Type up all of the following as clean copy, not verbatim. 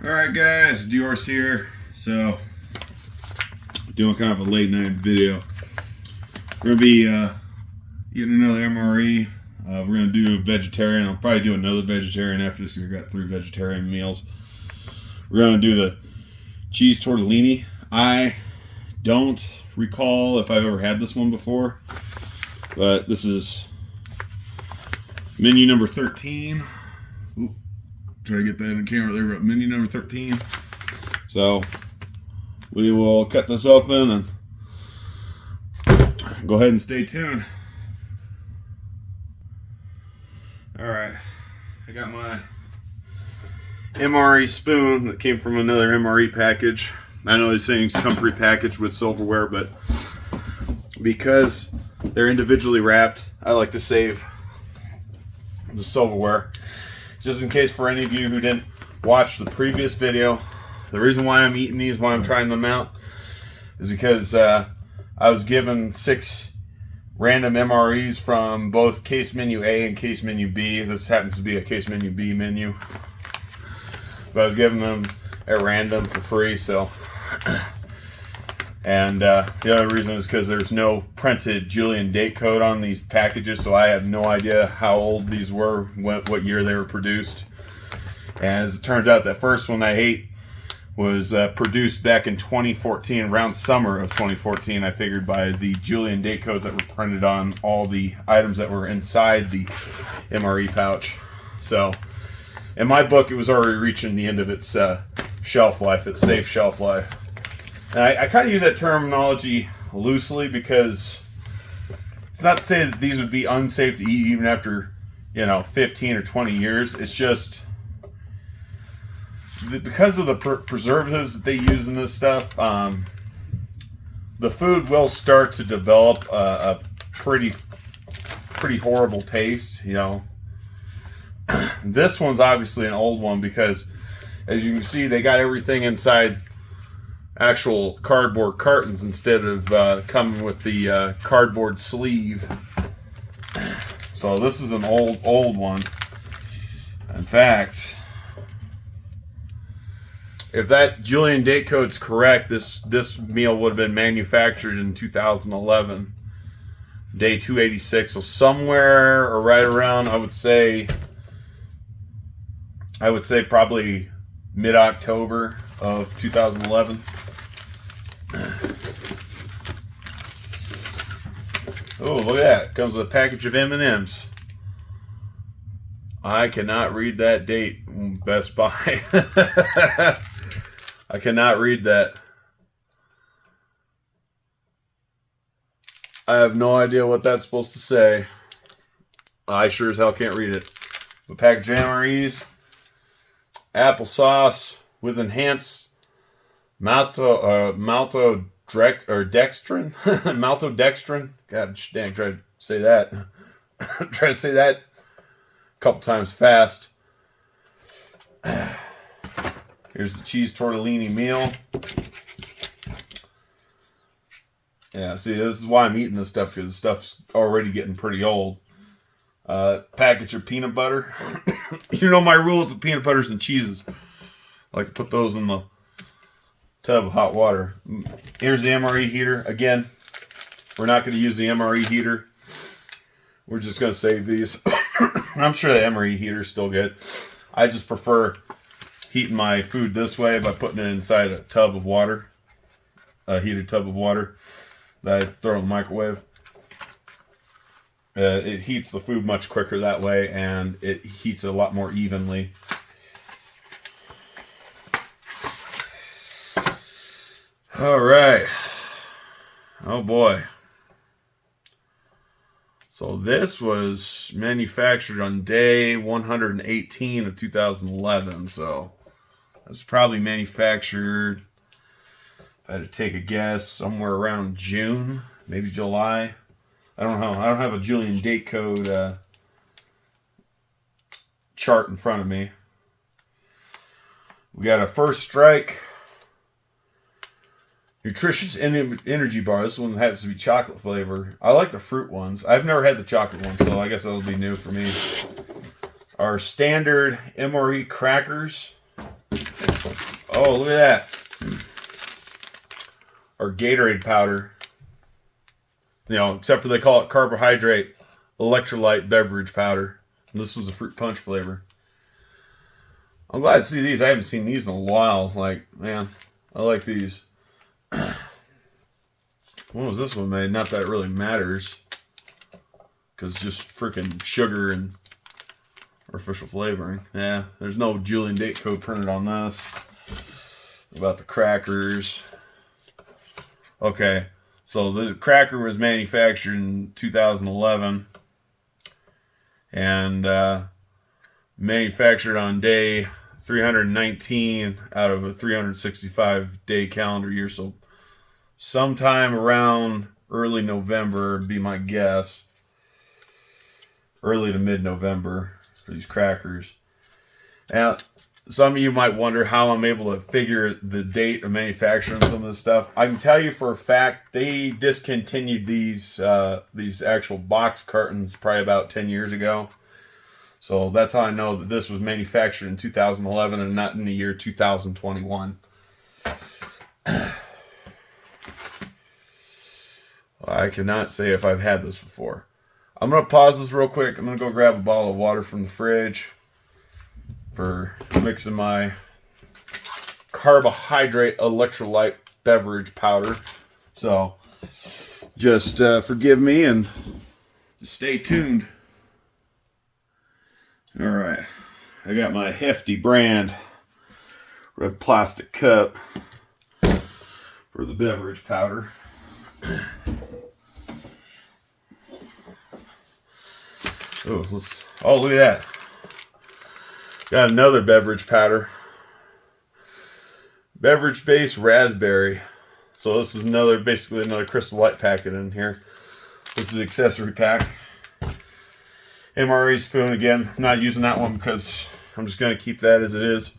Alright guys, Dior's here. So, doing kind of a late night video. We're going to be getting another MRE. We're going to do a vegetarian. I'll probably do another vegetarian after this. We've got 3 vegetarian meals. We're going to do the cheese tortellini. I don't recall if I've ever had this one before, but this is menu number 13. Ooh, try to get that in the camera there. Menu number 13. So we will cut this open and go ahead and stay tuned. Alright, I got my MRE spoon that came from another MRE package. I know these things come pre-packaged with silverware, but because they're individually wrapped, I like to save the silverware. Just in case for any of you who didn't watch the previous video, the reason why I'm eating these, why I'm trying them out, is because I was given 6 random MREs from both case menu A and case menu B. This happens to be a case menu B menu, but I was giving them at random for free. So, and the other reason is because there's no printed Julian date code on these packages, so I have no idea how old these were, what year they were produced. And as it turns out, that first one I ate was produced back in 2014, around summer of 2014. I figured by the Julian date codes that were printed on all the items that were inside the MRE pouch. So in my book, it was already reaching the end of its shelf life, its safe shelf life. And I kind of use that terminology loosely because it's not to say that these would be unsafe to eat even after, 15 or 20 years. It's just because of the preservatives that they use in this stuff, the food will start to develop a pretty horrible taste. This one's obviously an old one because, as you can see, they got everything inside actual cardboard cartons instead of coming with the cardboard sleeve. So this is an old one. In fact, if that Julian date code's correct, this meal would have been manufactured in 2011, day 286. So somewhere or right around, I would say probably mid-October of 2011. Oh, look at that! It comes with a package of M&Ms. I cannot read that date. Best Buy. I cannot read that. I have no idea what that's supposed to say. I sure as hell can't read it. A package of MREs, applesauce with enhanced maltodextrin. Maltodextrin. God dang, try to say that. Try to say that a couple times fast. Here's the cheese tortellini meal. Yeah, see, this is why I'm eating this stuff, because the stuff's already getting pretty old. Package of peanut butter. My rule with the peanut butters and cheeses. I like to put those in the tub of hot water. Here's the MRE heater. Again, we're not going to use the MRE heater. We're just going to save these. I'm sure the MRE heater is still good. I just prefer heating my food this way by putting it inside a tub of water, a heated tub of water that I throw in the microwave. It heats the food much quicker that way, and it heats it a lot more evenly. All right. Oh boy. So this was manufactured on day 118 of 2011. So it's probably manufactured, if I had to take a guess, somewhere around June, maybe July. I don't know. I don't have a Julian date code chart in front of me. We got a First Strike nutritious energy bar. This one happens to be chocolate flavor. I like the fruit ones. I've never had the chocolate ones, so I guess that'll be new for me. Our standard MRE crackers. Oh, look at that. Or Gatorade powder. You know, except for they call it carbohydrate electrolyte beverage powder. And this was a fruit punch flavor. I'm glad to see these. I haven't seen these in a while. Like, man, I like these. When was this one made? Not that it really matters. Because it's just freaking sugar and artificial flavoring. Yeah, there's no Julian date code printed on this. About the crackers. Okay, so the cracker was manufactured in 2011. And manufactured on day 319 out of a 365 day calendar year. So sometime around early November would be my guess. Early to mid-November for these crackers. Now, some of you might wonder how I'm able to figure the date of manufacture on some of this stuff. I can tell you for a fact they discontinued these actual box cartons probably about 10 years ago. So that's how I know that this was manufactured in 2011 and not in the year 2021. I cannot say if I've had this before. I'm going to pause this real quick. I'm going to go grab a bottle of water from the fridge for mixing my carbohydrate electrolyte beverage powder. So just forgive me and stay tuned. All right. I got my hefty brand red plastic cup for the beverage powder. Oh, look at that. Got another beverage powder. Beverage base raspberry. So this is basically another Crystal Light packet in here. This is the accessory pack. MRE spoon again. I'm not using that one because I'm just going to keep that as it is.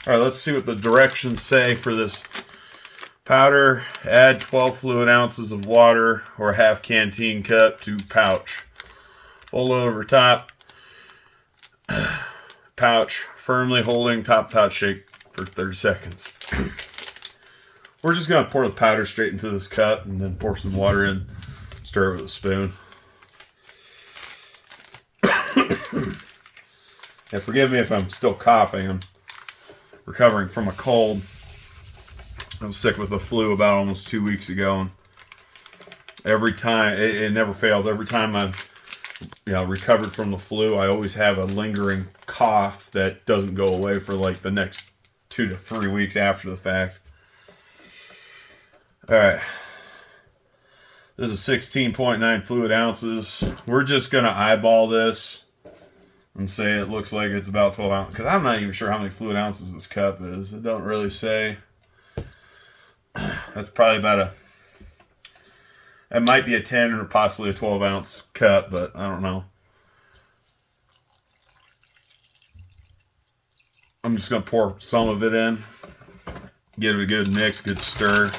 All right, let's see what the directions say for this powder. Add 12 fluid ounces of water or half canteen cup to pouch. Fold over top. Pouch. Firmly holding top pouch, shake for 30 seconds. We're just going to pour the powder straight into this cup and then pour some water in. Stir it with a spoon. And forgive me if I'm still coughing. I'm recovering from a cold. I was sick with the flu about almost 2 weeks ago. And every time, it never fails. Every time I've recovered from the flu, I always have a lingering cough that doesn't go away for like the next 2 to 3 weeks after the fact. All right. This is 16.9 fluid ounces. We're just going to eyeball this and say it looks like it's about 12 ounces. Because I'm not even sure how many fluid ounces this cup is. It don't really say. That's probably about it might be a 10 or possibly a 12 ounce cup, but I don't know. I'm just going to pour some of it in. Give it a good mix, good stir.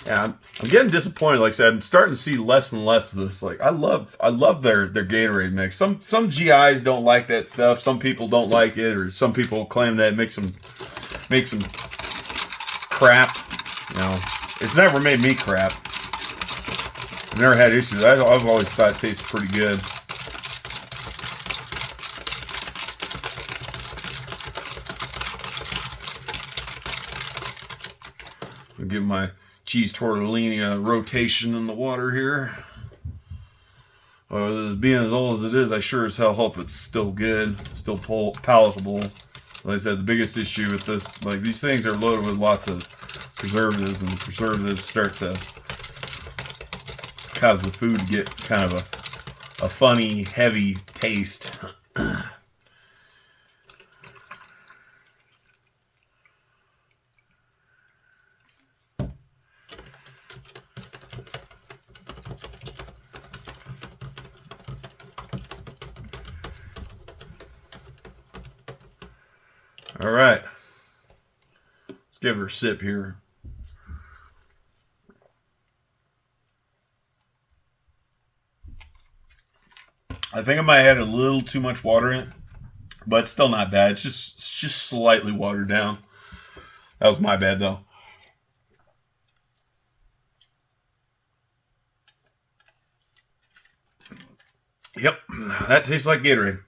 Yeah, I'm getting disappointed. Like I said, I'm starting to see less and less of this. Like I love their Gatorade mix. Some GIs don't like that stuff. Some people don't like it, or some people claim that it makes them crap. It's never made me crap. I've never had issues. I've always thought it tastes pretty good. I'll give my cheese tortellini a rotation in the water here. Well, being as old as it is, I sure as hell hope it's still good, still palatable. Like I said, the biggest issue with this, like these things are loaded with lots of preservatives, and the preservatives start to cause the food to get kind of a funny, heavy taste. All right, let's give her a sip here. I think I might have had a little too much water in it. but still not bad. It's just slightly watered down. That was my bad though. Yep, that tastes like Gatorade.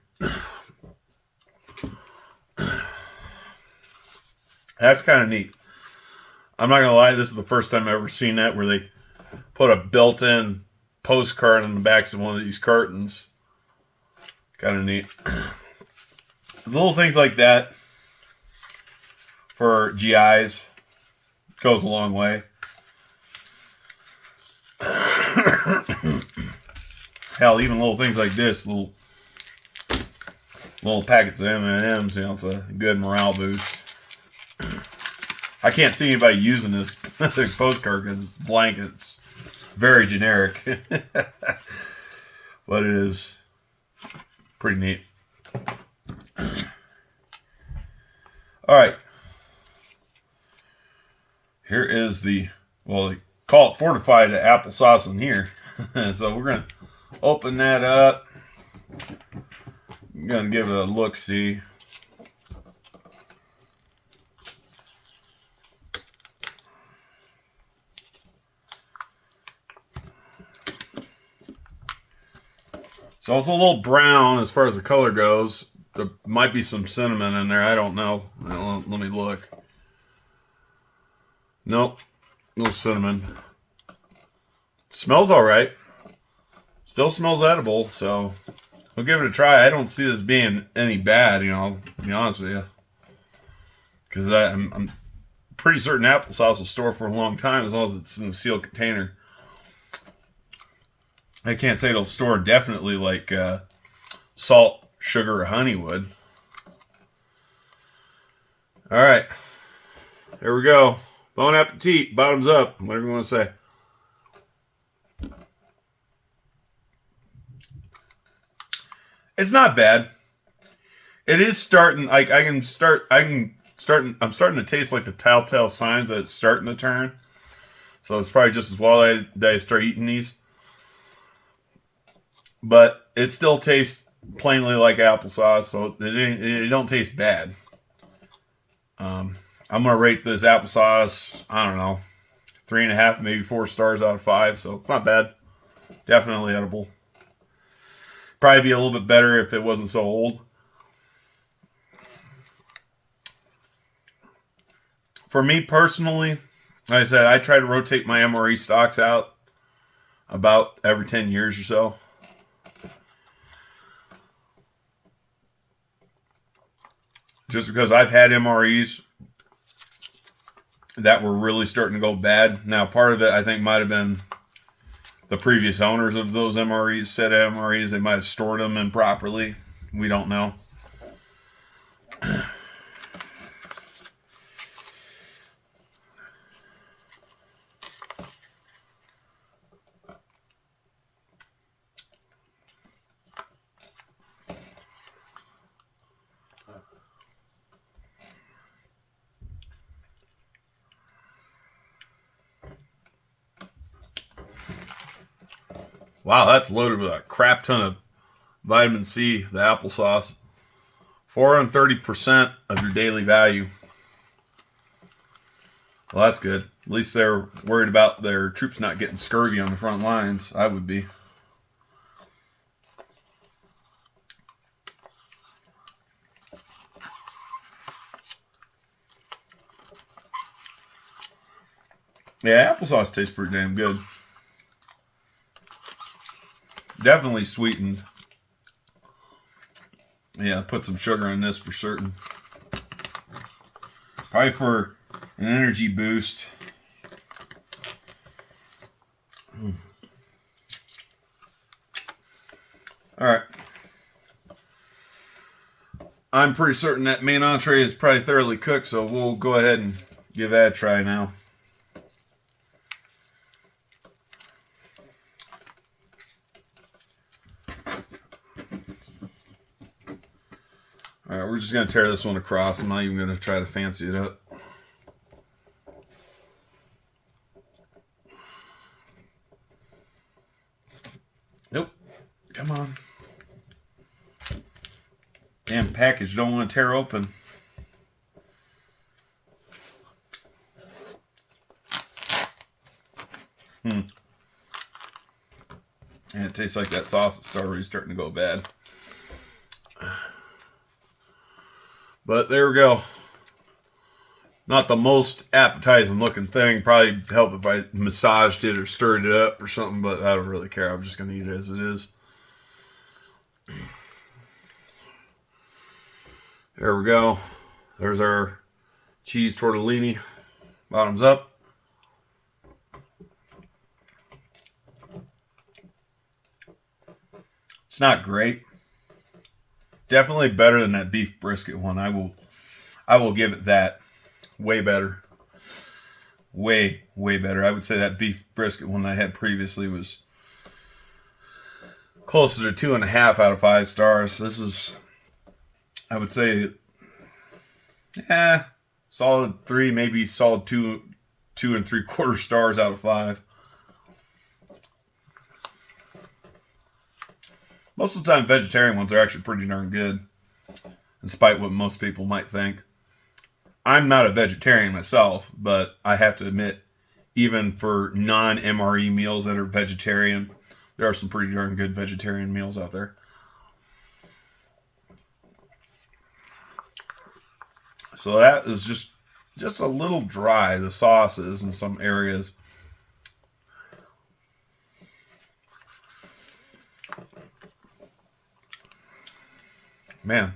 That's kind of neat. I'm not gonna lie, this is the first time I've ever seen that where they put a built-in postcard on the backs of one of these cartons. Kind of neat. Little things like that for GIs goes a long way. Hell, even little things like this, little packets of M&Ms, it's a good morale boost. I can't see anybody using this postcard because it's blank. It's very generic. But it is pretty neat. All right. Here is they call it fortified applesauce in here. So we're going to open that up. I'm going to give it a look-see. So it's a little brown as far as the color goes. There might be some cinnamon in there. I don't know. Let me look. Nope. No cinnamon. Smells all right. Still smells edible, so we'll give it a try. I don't see this being any bad, I'll be honest with you. Because I'm pretty certain applesauce will store for a long time as long as it's in a sealed container. I can't say it'll store indefinitely like salt, sugar, or honey would. All right. There we go. Bon appetit. Bottoms up. Whatever you want to say. It's not bad. It is starting. I'm starting to taste like the telltale signs that it's starting to turn. So it's probably just as well that I start eating these. But it still tastes plainly like applesauce, so it don't taste bad. I'm gonna rate this applesauce, I don't know, 3.5, maybe 4 stars out of 5. So it's not bad. Definitely edible. Probably be a little bit better if it wasn't so old. For me personally, like I said, I try to rotate my MRE stocks out about every 10 years or so. Just because I've had MREs that were really starting to go bad. Now, part of it, I think, might have been the previous owners of those MREs, set MREs. They might have stored them improperly. We don't know. Wow, that's loaded with a crap ton of vitamin C, the applesauce. 430% of your daily value. Well, that's good. At least they're worried about their troops not getting scurvy on the front lines. I would be. Yeah, applesauce tastes pretty damn good. Definitely sweetened. Yeah, put some sugar in this for certain. Probably for an energy boost. All right. I'm pretty certain that main entree is probably thoroughly cooked, so we'll go ahead and give that a try now. All right, we're just going to tear this one across. I'm not even going to try to fancy it up. Nope. Come on. Damn package don't want to tear open. And it tastes like that sauce that's already starting to go bad. But there we go. Not the most appetizing looking thing. Probably help if I massaged it or stirred it up or something, but I don't really care. I'm just going to eat it as it is. There we go. There's our cheese tortellini. Bottoms up. It's not great. Definitely better than that beef brisket one. I will give it that. Way better. Way better. I would say that beef brisket one I had previously was closer to 2.5 out of 5 stars. This is, I would say, solid 3, maybe solid 2 3/4 stars out of 5. Most of the time, vegetarian ones are actually pretty darn good, despite what most people might think. I'm not a vegetarian myself, but I have to admit, even for non-MRE meals that are vegetarian, there are some pretty darn good vegetarian meals out there. So that is just a little dry, the sauces in some areas. Man,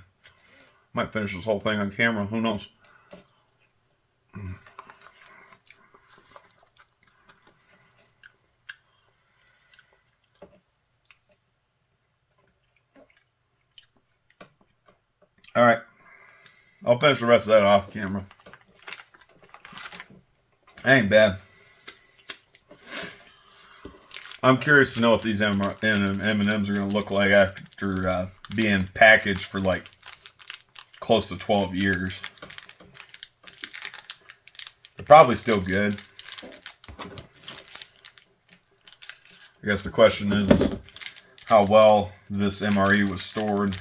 might finish this whole thing on camera. Who knows? All right. I'll finish the rest of that off camera. That ain't bad. I'm curious to know what these M&Ms are going to look like after being packaged for like close to 12 years. They're probably still good. I guess the question is how well this MRE was stored.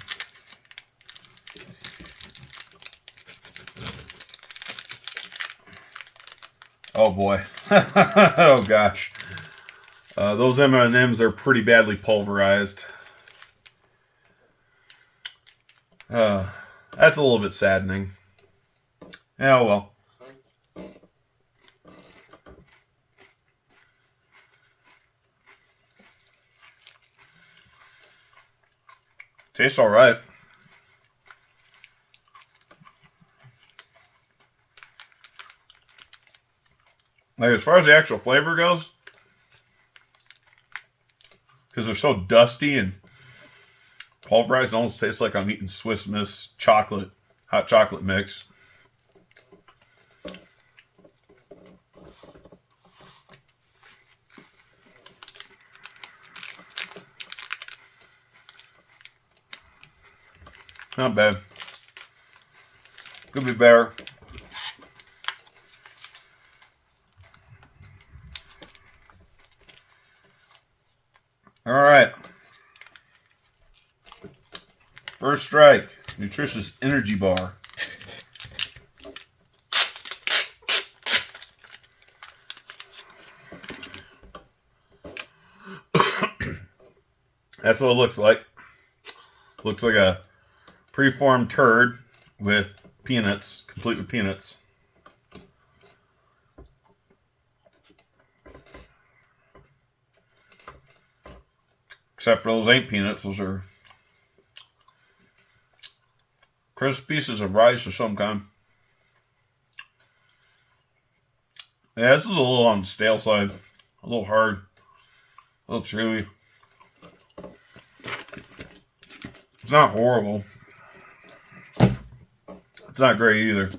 Oh boy. Oh gosh. Those M&Ms are pretty badly pulverized. That's a little bit saddening. Yeah, well. Tastes all right. Like, as far as the actual flavor goes, because they're so dusty and pulverized, it almost tastes like I'm eating Swiss Miss chocolate, hot chocolate mix. Not bad. Could be better. All right. First strike, nutritious energy bar. That's what it looks like. Looks like a preformed turd with peanuts, complete with peanuts. Except for those ain't peanuts, those are crisp pieces of rice of some kind. Yeah, this is a little on the stale side. A little hard. A little chewy. It's not horrible. It's not great either.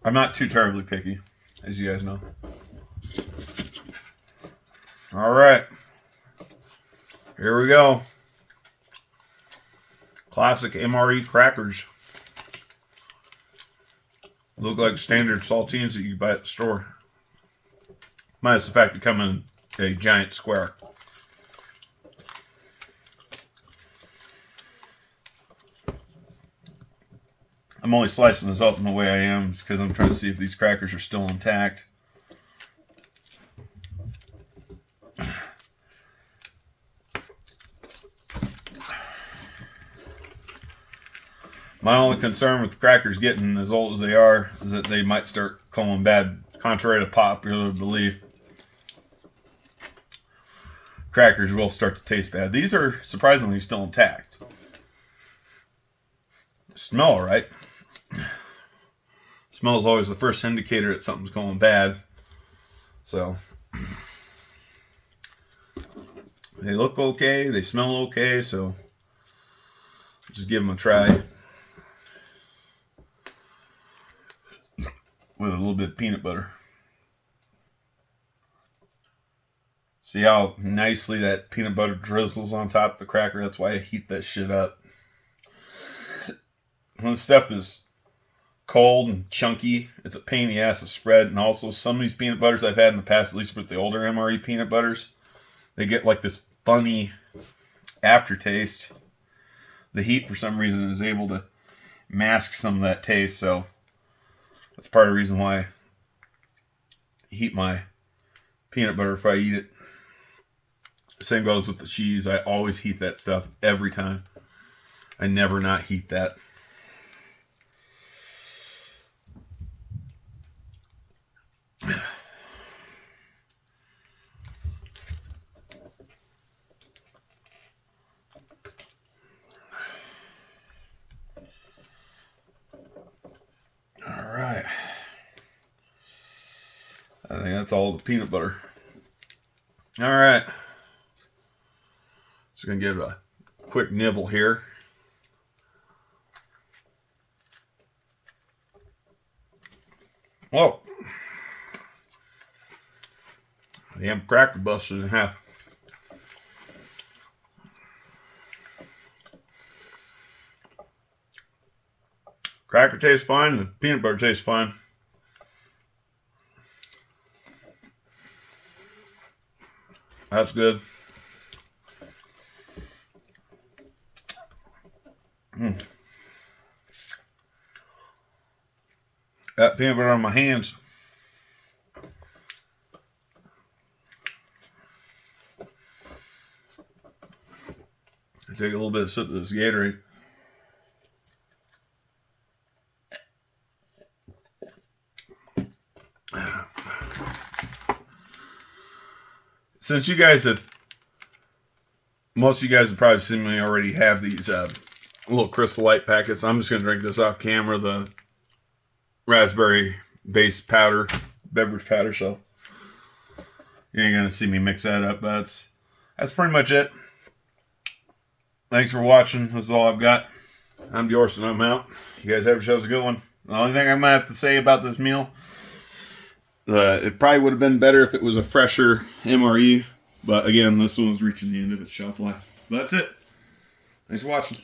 I'm not too terribly picky, as you guys know. All right. Here we go. Classic MRE crackers. Look like standard saltines that you buy at the store. Minus the fact they come in a giant square. I'm only slicing this up in the way I am because I'm trying to see if these crackers are still intact. My only concern with the crackers getting as old as they are is that they might start going bad, contrary to popular belief. Crackers will start to taste bad. These are surprisingly still intact. Smell all right. Smell is always the first indicator that something's going bad. So they look okay, they smell okay, so just give them a try. With a little bit of peanut butter. See how nicely that peanut butter drizzles on top of the cracker? That's why I heat that shit up. When the stuff is cold and chunky, it's a pain in the ass to spread. And also, some of these peanut butters I've had in the past, at least with the older MRE peanut butters, they get like this funny aftertaste. The heat, for some reason, is able to mask some of that taste. So that's part of the reason why I heat my peanut butter if I eat it. Same goes with the cheese. I always heat that stuff every time. I never not heat that. All right. I think that's all the peanut butter. All right. Just going to give it a quick nibble here. Whoa. Damn cracker busted in half. Cracker tastes fine. The peanut butter tastes fine. That's good. That peanut butter on my hands. I take a little bit of sip of this Gatorade. Since you guys have, most of you guys have probably seen me already have these little Crystal Light packets. I'm just going to drink this off camera, the raspberry base powder, beverage powder, so you ain't going to see me mix that up, but that's pretty much it. Thanks for watching. This is all I've got. I'm Diorson. I'm out. You guys have yourselves a good one. The only thing I might have to say about this meal, it probably would have been better if it was a fresher MRE. But again, this one was reaching the end of its shelf life. But that's it. Thanks for watching.